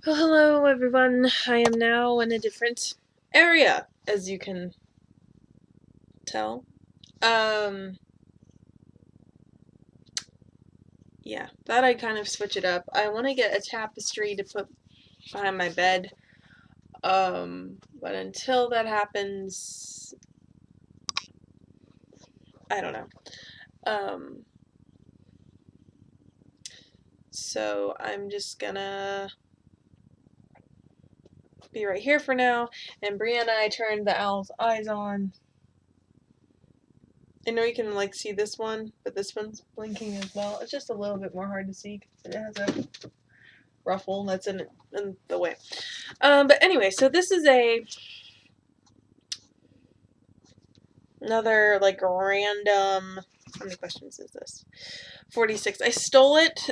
Well, hello everyone. I am now in a different area, as you can tell. Um, yeah, thought I'd kind of switch it up. I want to get a tapestry to put behind my bed. But until that happens, I don't know. Um, so I'm just gonna be right here for now. And Brianna, I turned the owl's eyes on. I know you can like see this one, but this one's blinking as well. It's just a little bit more hard to see because it has a ruffle that's in the way. But anyway, so this is another like random. How many questions is this? 46. I stole it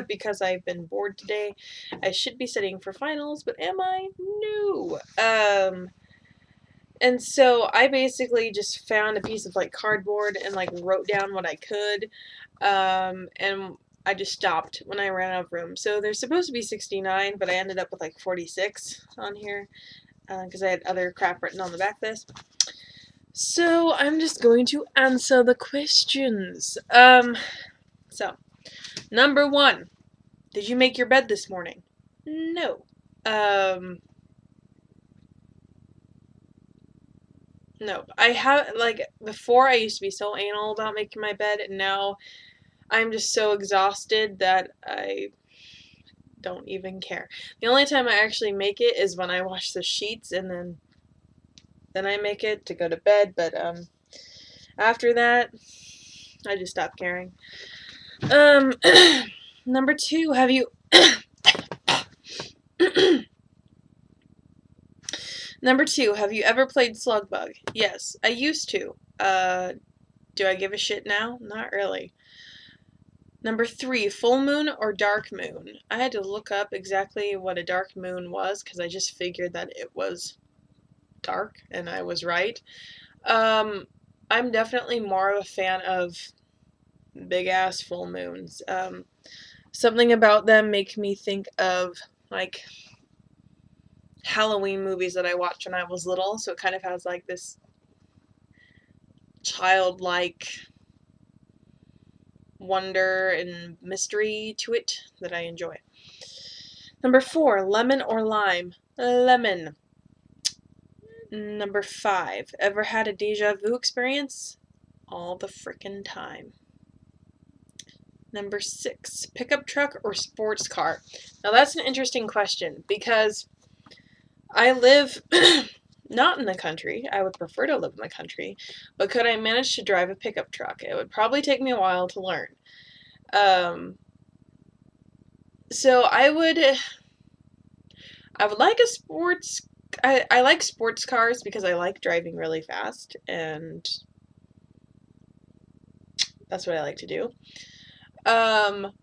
because I've been bored today. I should be studying for finals, but am I? No. And so I basically just found a piece of like cardboard and like wrote down what I could. And I just stopped when I ran out of room. So there's supposed to be 69, but I ended up with like 46 on here because I had other crap written on the back of this. So I'm just going to answer the questions. So number 1, did you make your bed this morning? No. No. I have like before I used to be so anal about making my bed, and now I'm just so exhausted that I don't even care. The only time I actually make it is when I wash the sheets, and then I make it to go to bed, but after that I just stop caring. Um Number 2, have you Number 2, have you ever played Slug Bug? Yes, I used to. Do I give a shit now? Not really. Number 3, full moon or dark moon? I had to look up exactly what a dark moon was because I just figured that it was dark, and I was right. I'm definitely more of a fan of big ass full moons. Something about them make me think of like Halloween movies that I watched when I was little, so it kind of has like this childlike wonder and mystery to it that I enjoy. Number 4, lemon or lime? Lemon. Number 5, ever had a deja vu experience? All the frickin' time. Number 6, pickup truck or sports car? Now that's an interesting question because I live not in the country. I would prefer to live in the country, but could I manage to drive a pickup truck? It would probably take me a while to learn. So I would like a sports. I like sports cars because I like driving really fast, and that's what I like to do. And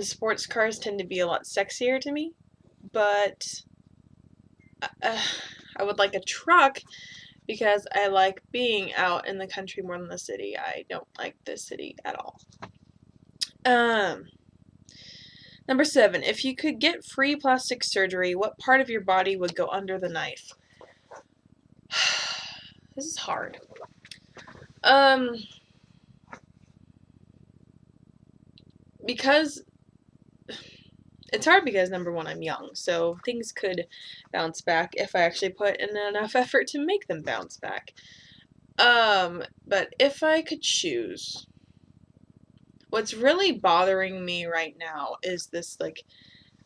sports cars tend to be a lot sexier to me, but I would like a truck because I like being out in the country more than the city. I don't like the city at all. Number 7, if you could get free plastic surgery, what part of your body would go under the knife? This is hard. Because it's hard because number 1, I'm young, so things could bounce back if I actually put in enough effort to make them bounce back. But if I could choose, what's really bothering me right now is this like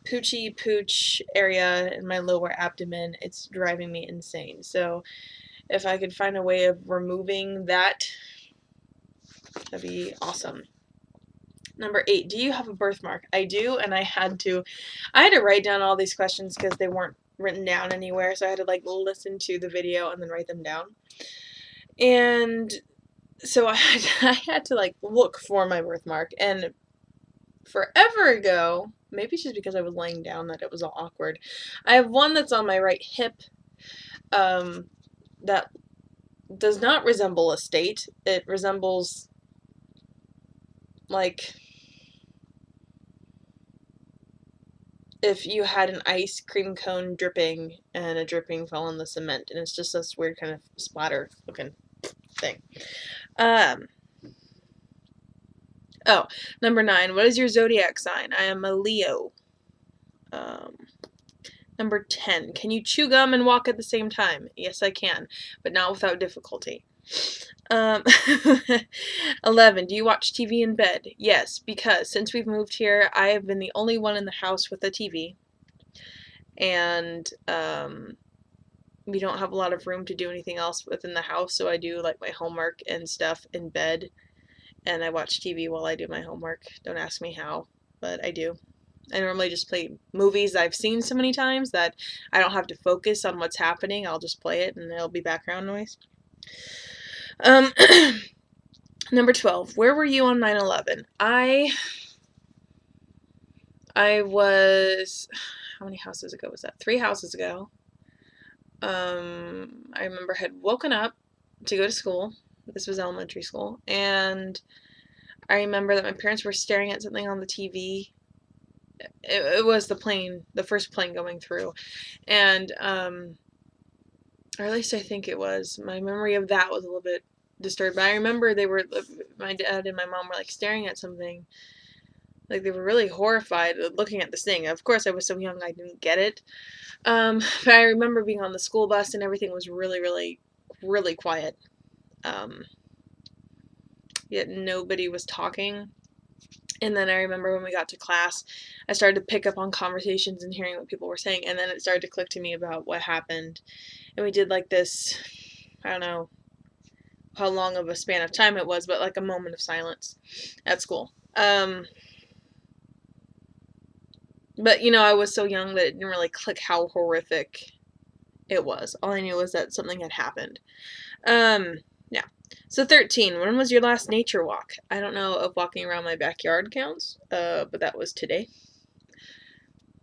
poochy pooch area in my lower abdomen. It's driving me insane. So if I could find a way of removing that, that'd be awesome. Number 8, do you have a birthmark? I do, and I had to write down all these questions because they weren't written down anywhere, so I had to like listen to the video and then write them down. And so I had to like look for my birthmark, and forever ago, maybe it's just because I was laying down that it was all awkward, I have one that's on my right hip that does not resemble a state. It resembles like if you had an ice cream cone dripping and a dripping fell on the cement, and it's just this weird kind of splatter looking thing. Oh, number 9. What is your zodiac sign? I am a Leo. Number 10. Can you chew gum and walk at the same time? Yes, I can, but not without difficulty. 11. Do you watch TV in bed? Yes, because since we've moved here, I have been the only one in the house with a TV. And we don't have a lot of room to do anything else within the house, so I do like my homework and stuff in bed, and I watch TV while I do my homework. Don't ask me how, but I do. I normally just play movies I've seen so many times that I don't have to focus on what's happening. I'll just play it and it'll be background noise. Number 12. Where were you on 9/11? I was, how many houses ago was that? 3 houses ago. I remember I had woken up to go to school. This was elementary school. And I remember that my parents were staring at something on the TV. It was the first plane going through. And, or at least I think it was. My memory of that was a little bit disturbed. But I remember my dad and my mom were like staring at something. Like they were really horrified looking at this thing. Of course, I was so young I didn't get it. But I remember being on the school bus and everything was really, really, really quiet. Yet nobody was talking. And then I remember when we got to class, I started to pick up on conversations and hearing what people were saying. And then it started to click to me about what happened. And we did like this, I don't know how long of a span of time it was, but like a moment of silence at school. But, you know, I was so young that it didn't really click how horrific it was. All I knew was that something had happened. Yeah. So 13. When was your last nature walk? I don't know if walking around my backyard counts, but that was today.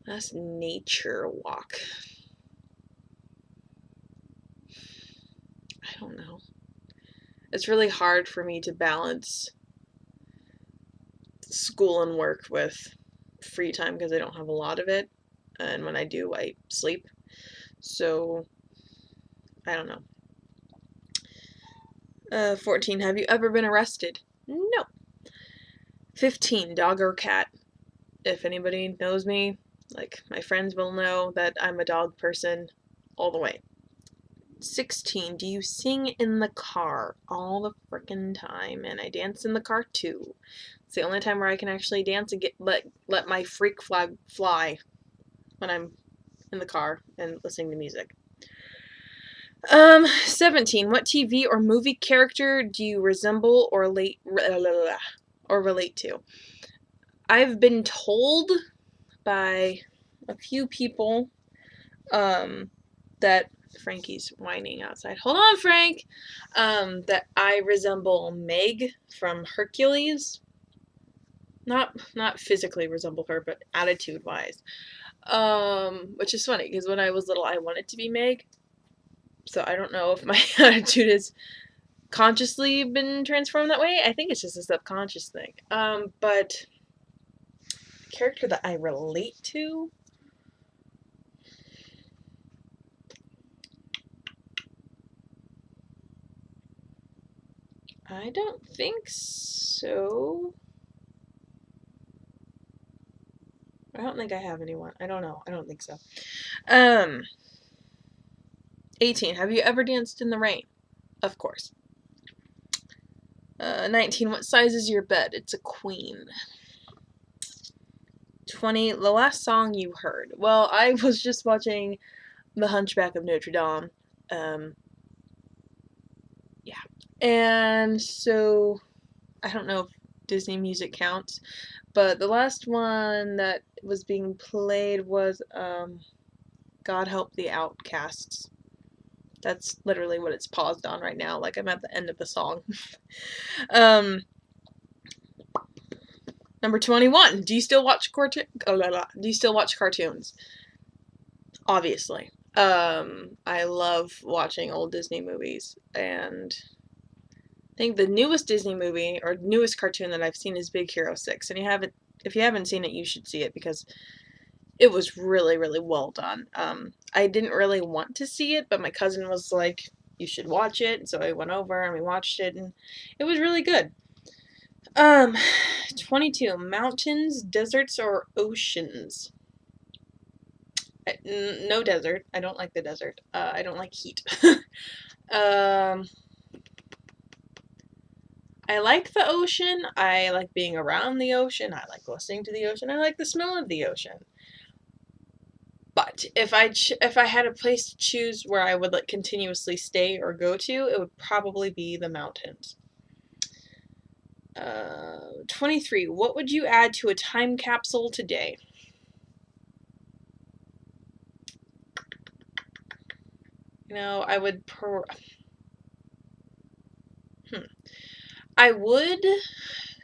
Last nature walk. I don't know. It's really hard for me to balance school and work with free time because I don't have a lot of it. And when I do, I sleep. So, I don't know. 14. Have you ever been arrested? No. 15. Dog or cat? If anybody knows me, like my friends will know that I'm a dog person all the way. 16. Do you sing in the car? All the frickin' time. And I dance in the car too. It's the only time where I can actually dance and let my freak flag fly when I'm in the car and listening to music. 17. What TV or movie character do you resemble or relate to? I've been told by a few people that Frankie's whining outside. Hold on, Frank. That I resemble Meg from Hercules. Not physically resemble her, but attitude-wise. Which is funny because when I was little, I wanted to be Meg. So I don't know if my attitude has consciously been transformed that way. I think it's just a subconscious thing. But character that I relate to. I don't think so. I don't think I have anyone. I don't know. I don't think so. 18. Have you ever danced in the rain? Of course. 19. What size is your bed? It's a queen. 20. The last song you heard. Well, I was just watching The Hunchback of Notre Dame. Yeah. And so, I don't know if Disney music counts, but the last one that was being played was God Help the Outcasts. That's literally what it's paused on right now, like I'm at the end of the song. Number 21. Do you still watch cartoons? Obviously. I love watching old Disney movies, and I think the newest Disney movie or newest cartoon that I've seen is Big Hero 6, and if you haven't seen it, you should see it because it was really, really well done. I didn't really want to see it, but my cousin was like, you should watch it. And so I went over and we watched it, and it was really good. Um, 22. Mountains, deserts, or oceans? No desert. I don't like the desert. I don't like heat. um, I like the ocean. I like being around the ocean. I like listening to the ocean. I like the smell of the ocean. But if I had a place to choose where I would like continuously stay or go to, it would probably be the mountains. 23. What would you add to a time capsule today? You know, I would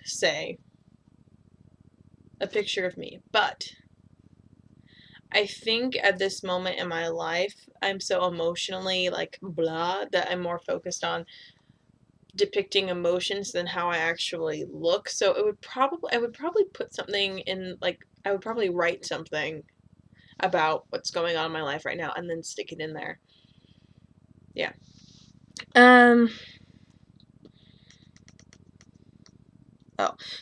say a picture of me, but I think at this moment in my life, I'm so emotionally like blah that I'm more focused on depicting emotions than how I actually look. So I would probably put something in, like, I would probably write something about what's going on in my life right now and then stick it in there. Yeah. Um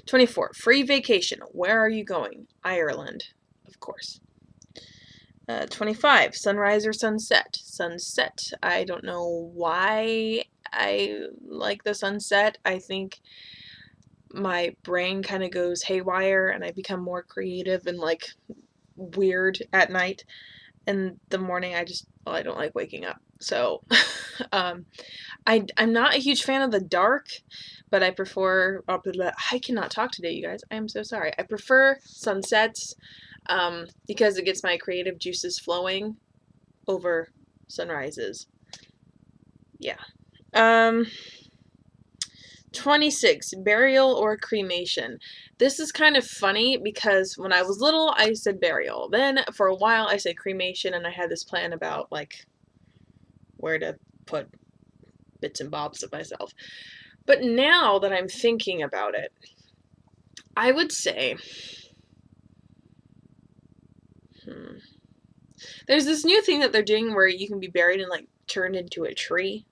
24. Free vacation. Where are you going? Ireland, of course. 25. Sunrise or sunset? Sunset. I don't know why I like the sunset. I think my brain kind of goes haywire and I become more creative and like weird at night. In the morning, I don't like waking up. So, um, I'm not a huge fan of the dark, but I prefer. I cannot talk today, you guys. I am so sorry. I prefer sunsets, because it gets my creative juices flowing over sunrises. Yeah. Um, 26. Burial or cremation? This is kind of funny because when I was little, I said burial. Then for a while, I said cremation, and I had this plan about like where to put bits and bobs of myself. But now that I'm thinking about it, I would say, there's this new thing that they're doing where you can be buried and like turned into a tree.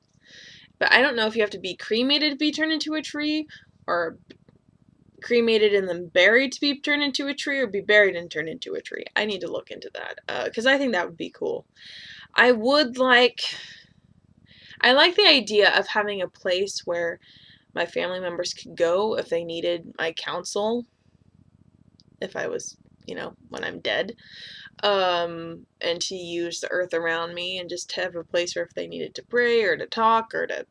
But I don't know if you have to be cremated to be turned into a tree, or cremated and then buried to be turned into a tree, or be buried and turned into a tree. I need to look into that because I think that would be cool. I would like. I like the idea of having a place where my family members could go if they needed my counsel, if I was, when I'm dead, and to use the earth around me and just have a place where if they needed to pray or to talk or to,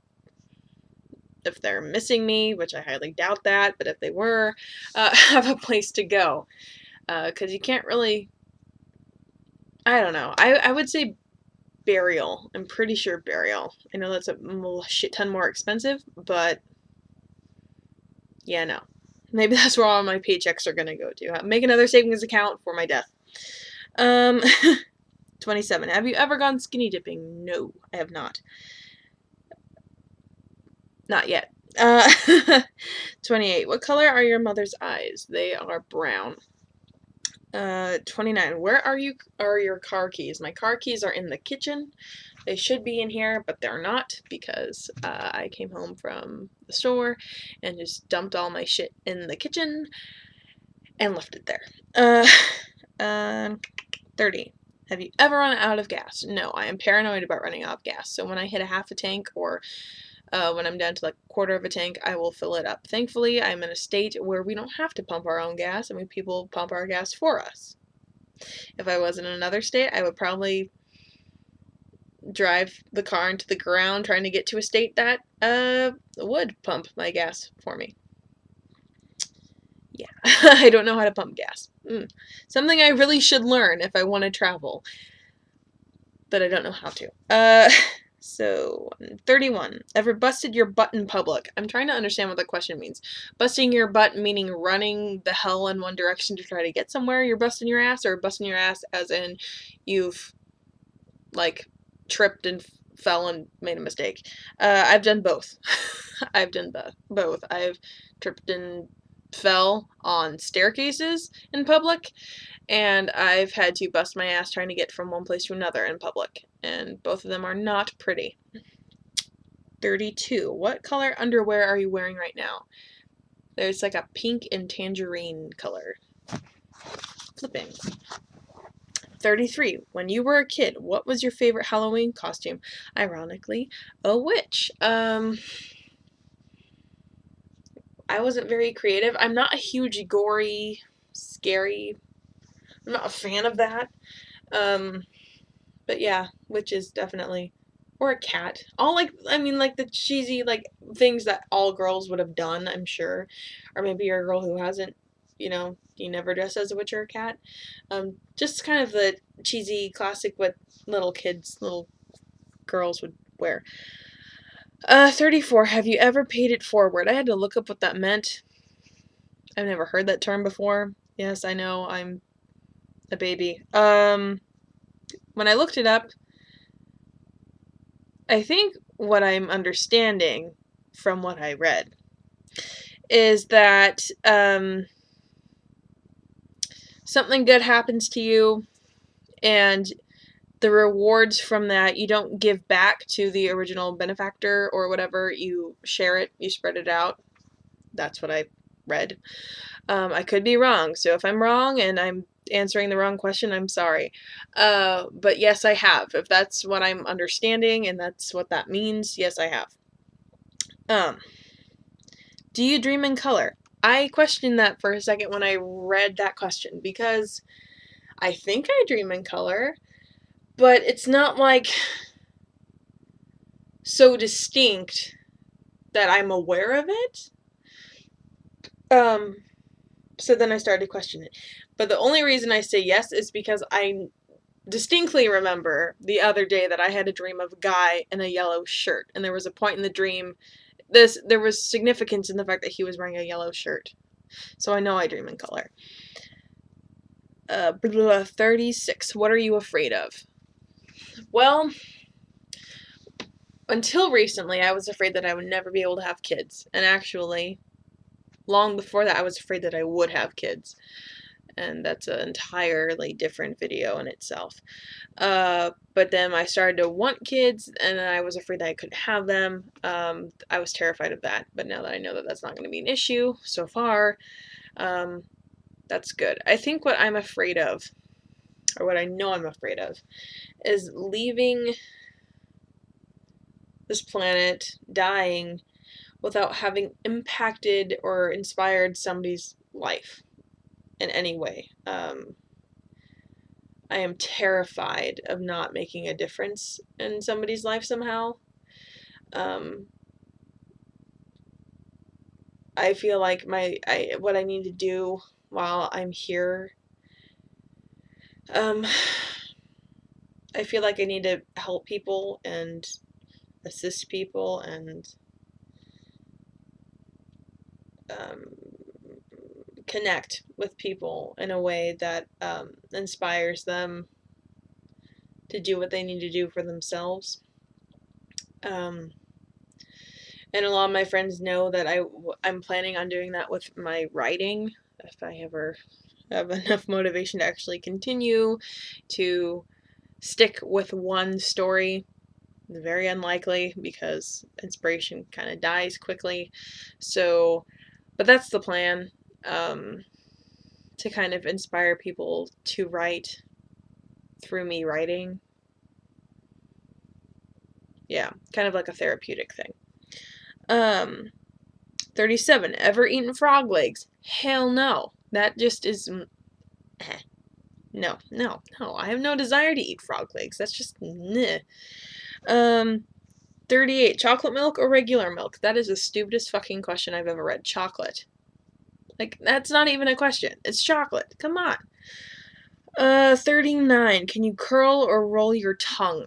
if they're missing me, which I highly doubt that, but if they were, have a place to go. Because you can't really, I don't know. I would say burial. I'm pretty sure burial. I know that's a shit ton more expensive, but yeah, no. Maybe that's where all my paychecks are gonna go to. Make another savings account for my death. Um, 27. Have you ever gone skinny dipping? No, I have not. Not yet. 28. What color are your mother's eyes? They are brown. 29. Where are your car keys? My car keys are in the kitchen. They should be in here, but they're not because I came home from the store and just dumped all my shit in the kitchen and left it there. 30. Have you ever run out of gas? No, I am paranoid about running out of gas. So when I hit a half a tank or when I'm down to like a quarter of a tank, I will fill it up. Thankfully, I'm in a state where we don't have to pump our own gas. I mean, people pump our gas for us. If I was in another state, I would probably drive the car into the ground trying to get to a state that would pump my gas for me. Yeah, I don't know how to pump gas. Something I really should learn if I want to travel, but I don't know how to. So 31. Ever busted your butt in public? I'm trying to understand what the question means. Busting your butt meaning running the hell in one direction to try to get somewhere. You're busting your ass, or busting your ass as in you've like tripped and fell and made a mistake. I've done both. I've done both. I've tripped and fell on staircases in public, and I've had to bust my ass trying to get from one place to another in public, and both of them are not pretty. 32. What color underwear are you wearing right now? There's like a pink and tangerine color. Flipping. 33. When you were a kid, what was your favorite Halloween costume? Ironically, a witch. I wasn't very creative. I'm not a huge gory, scary. I'm not a fan of that. But yeah, witches definitely. Or a cat. All like, I mean, like the cheesy, like, things that all girls would have done, I'm sure. Or maybe you're a girl who hasn't, you never dress as a witch or a cat. Just kind of the cheesy, classic what little kids, little girls would wear. 34. Have you ever paid it forward? I had to look up what that meant. I've never heard that term before. Yes, I know, I'm a baby. When I looked it up, I think what I'm understanding from what I read is that something good happens to you, and the rewards from that, you don't give back to the original benefactor or whatever. You share it, you spread it out. That's what I read. I could be wrong, so if I'm wrong and I'm answering the wrong question, I'm sorry. But yes, I have. If that's what I'm understanding and that's what that means, yes, I have. Do you dream in color? I questioned that for a second when I read that question, because I think I dream in color, but it's not like so distinct that I'm aware of it. So then I started to question it. But the only reason I say yes is because I distinctly remember the other day that I had a dream of a guy in a yellow shirt, and there was a point in the dream, there was significance in the fact that he was wearing a yellow shirt. So I know I dream in color. 36. What are you afraid of? Well, until recently, I was afraid that I would never be able to have kids. And actually, long before that, I was afraid that I would have kids. And that's an entirely different video in itself. But then I started to want kids, and I was afraid that I couldn't have them. I was terrified of that. But now that I know that that's not going to be an issue so far, that's good. I think what I'm afraid of, or what I know I'm afraid of, is leaving this planet, dying, without having impacted or inspired somebody's life in any way. I am terrified of not making a difference in somebody's life somehow. I feel like what I need to do while I'm here, I feel like I need to help people and assist people and connect with people in a way that inspires them to do what they need to do for themselves. And a lot of my friends know that I'm planning on doing that with my writing, if I ever have enough motivation to actually continue to stick with one story. Very unlikely, because inspiration kind of dies quickly. So, but that's the plan, to kind of inspire people to write through me writing. Yeah, kind of like a therapeutic thing. 37. Ever eaten frog legs? Hell no. That just is... No. I have no desire to eat frog legs. That's just... Meh. 38. Chocolate milk or regular milk? That is the stupidest fucking question I've ever read. Chocolate. Like, that's not even a question. It's chocolate. Come on. 39. Can you curl or roll your tongue?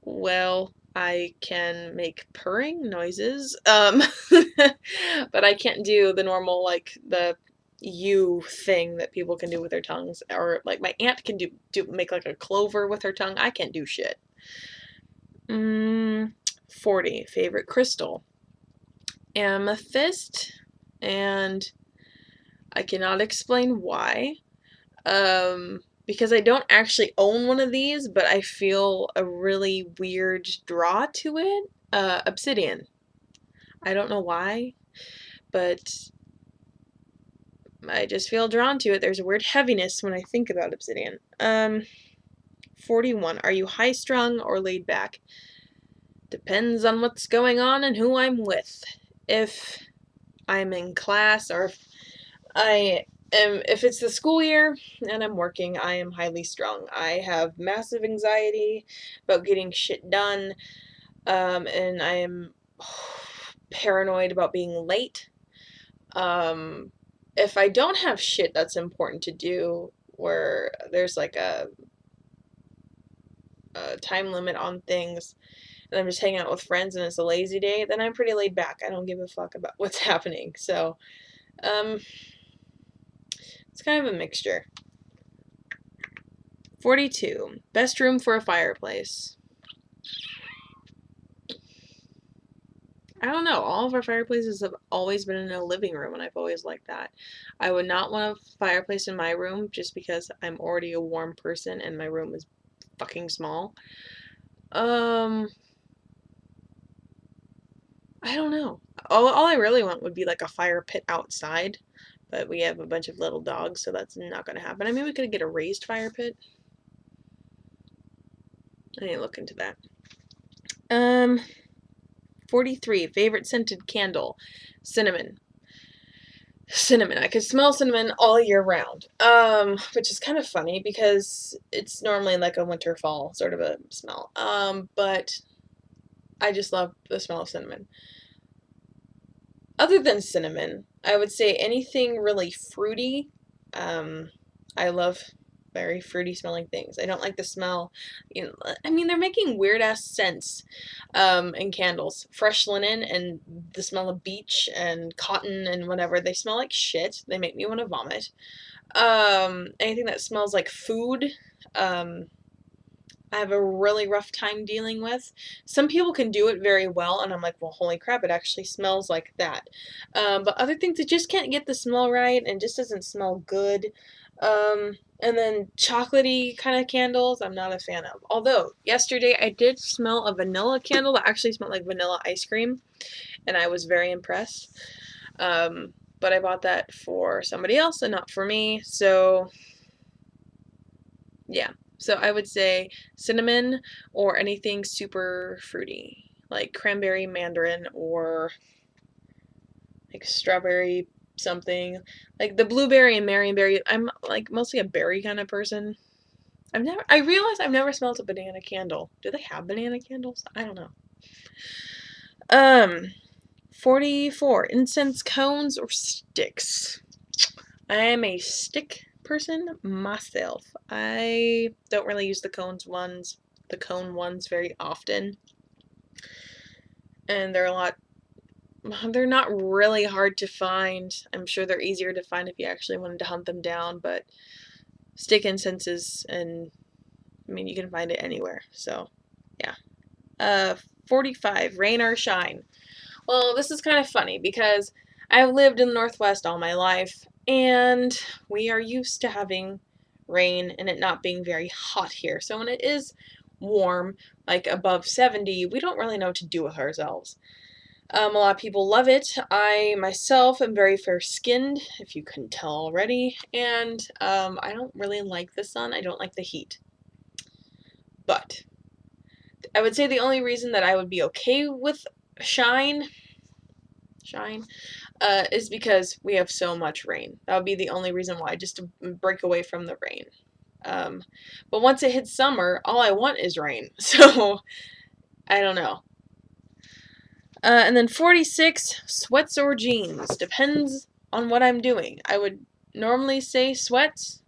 Well, I can make purring noises, but I can't do the normal, like, the U thing that people can do with their tongues, or, like, my aunt can make, like, a clover with her tongue. I can't do shit. 40. Favorite crystal? amethyst, and I cannot explain why. Because I don't actually own one of these, but I feel a really weird draw to it. Obsidian. I don't know why, but I just feel drawn to it. There's a weird heaviness when I think about obsidian. 41. Are you high strung or laid back? Depends on what's going on and who I'm with. If I'm in class or if it's the school year and I'm working, I am highly strung. I have massive anxiety about getting shit done, and I am paranoid about being late. If I don't have shit that's important to do, where there's like a time limit on things, and I'm just hanging out with friends and it's a lazy day, then I'm pretty laid back. I don't give a fuck about what's happening. So, um, it's kind of a mixture. 42. Best room for a fireplace. I don't know. All of our fireplaces have always been in a living room, and I've always liked that. I would not want a fireplace in my room just because I'm already a warm person and my room is fucking small. I don't know. All I really want would be like a fire pit outside, but we have a bunch of little dogs, so that's not going to happen. I mean, we could get a raised fire pit. I need to look into that. 43. Favorite scented candle. Cinnamon. Cinnamon. I could smell cinnamon all year round. Which is kind of funny because it's normally like a winter fall sort of a smell. But I just love the smell of cinnamon. Other than cinnamon, I would say anything really fruity. I love very fruity smelling things. I don't like the smell. I mean, they're making weird ass scents in candles. Fresh linen and the smell of beach and cotton and whatever. They smell like shit. They make me want to vomit. Anything that smells like food. I have a really rough time dealing with. Some people can do it very well, and I'm like, well, holy crap, it actually smells like that. But other things, it just can't get the smell right and just doesn't smell good. And then chocolatey kind of candles, I'm not a fan of. Although, yesterday I did smell a vanilla candle that actually smelled like vanilla ice cream, and I was very impressed. But I bought that for somebody else and not for me, so yeah. So I would say cinnamon or anything super fruity, like cranberry mandarin or like strawberry something. Like the blueberry and marionberry, I'm like mostly a berry kind of person. I realize I've never smelled a banana candle. Do they have banana candles? I don't know. Um, 44. Incense cones or sticks? I am a stick person myself. I don't really use the cone ones very often. And they're not really hard to find. I'm sure they're easier to find if you actually wanted to hunt them down, but stick incenses, and I mean, you can find it anywhere. So, yeah. 45, rain or shine. Well, this is kind of funny because I've lived in the Northwest all my life, and we are used to having rain and it not being very hot here. So when it is warm, like above 70, we don't really know what to do with ourselves. A lot of people love it. I myself am very fair skinned, if you couldn't tell already, and I don't really like the sun. I don't like the heat. But I would say the only reason that I would be okay with shine is because we have so much rain. That would be the only reason why, just to break away from the rain. But once it hits summer, all I want is rain. So, I don't know. And then 46, sweats or jeans. Depends on what I'm doing. I would normally say sweats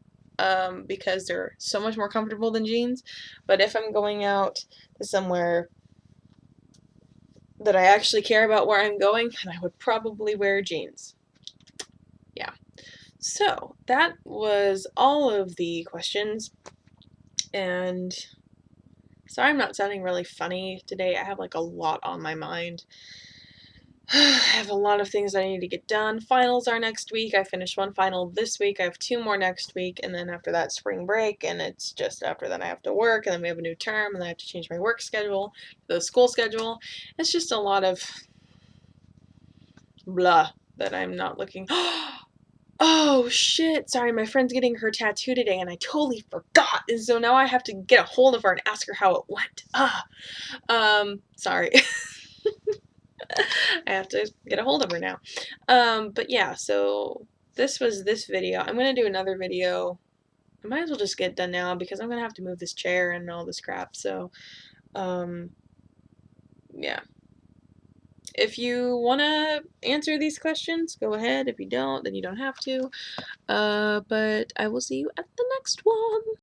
because they're so much more comfortable than jeans. But if I'm going out to somewhere that I actually care about where I'm going, then I would probably wear jeans. Yeah. So that was all of the questions. And sorry I'm not sounding really funny today. I have like a lot on my mind. I have a lot of things I need to get done. Finals are next week. I finished one final this week. I have 2 more next week, and then after that, spring break, and it's just after that I have to work, and then we have a new term, and then I have to change my work schedule, the school schedule. It's just a lot of blah that I'm not looking. Oh shit! Sorry, my friend's getting her tattoo today, and I totally forgot. And so now I have to get a hold of her and ask her how it went. Sorry. I have to get a hold of her now. But yeah, so this was this video. I'm gonna do another video. I might as well just get done now because I'm gonna have to move this chair and all this crap. So, um, yeah. If you wanna answer these questions, go ahead. If you don't, then you don't have to. But I will see you at the next one.